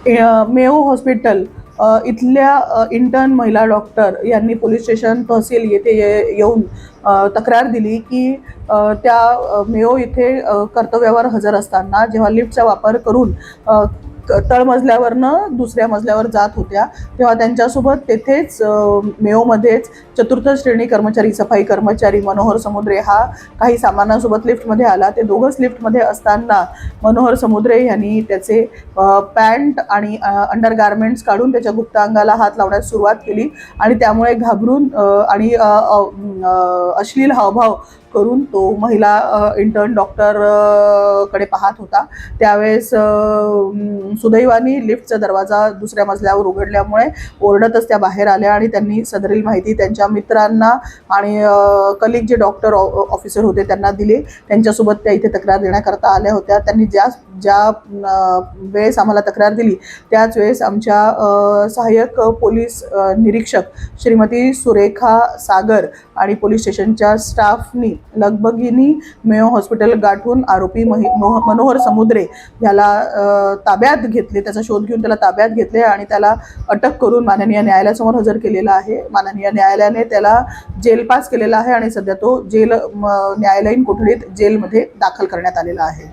Mayo hospital इथल्या intern महिला doctor यांनी पोलीस स्टेशन तहसील येथे येऊन तक्रार दिली की मेयो इथे कर्तव्यावर हजर असताना जेव्हा लिफ्टचा वापर करून तळमजल्यावरनं दुसऱ्या मजल्यावर जात होत्या तेव्हा त्यांच्यासोबत तेथेच मेयोमध्येच चतुर्थ श्रेणी कर्मचारी सफाई कर्मचारी मनोहर समुद्रे हा काही सामानासोबत लिफ्टमध्ये आला. ते दोघंच लिफ्टमध्ये असताना मनोहर समुद्रे यांनी त्याचे पॅन्ट आणि अंडर गार्मेंट्स काढून त्याच्या गुप्तांगाला हात लावण्यास सुरुवात केली आणि त्यामुळे घाबरून आणि अश्लील हावभाव करून तो महिला इंटर्न डॉक्टर कडे पाहत होता. त्यावेळेस सुदैवाने लिफ्टचा दरवाजा दुसऱ्या मजल्यावर उघडल्यामुळे ओरडतच त्या बाहेर आल्या आणि त्यांनी सदरील माहिती त्यांच्या मित्रांना आणि कलिग जे डॉक्टर ऑफिसर होते त्यांना दिले. त्यांच्यासोबत त्या इथे तक्रार देण्याकरता आल्या होत्या. त्यांनी ज्या वेळेस आम्हाला तक्रार दिली त्याच वेळेस आमच्या सहाय्यक पोलीस निरीक्षक श्रीमती सुरेखा सागर आणि पोलीस स्टेशनच्या स्टाफनी लगबगीनी मेयो हॉस्पिटल गाठून आरोपी मनोहर समुद्रे याला ताब्यात घेतले. त्याचा शोध घेऊन त्याला ताब्यात घेतले आणि त्याला अटक करून माननीय न्यायालयासमोर हजर केलेला आहे. माननीय न्यायालयाने त्याला जेल पास केलेला आहे आणि सध्या तो न्यायालयीन कोठडीत जेलमध्ये दाखल करण्यात आलेला आहे.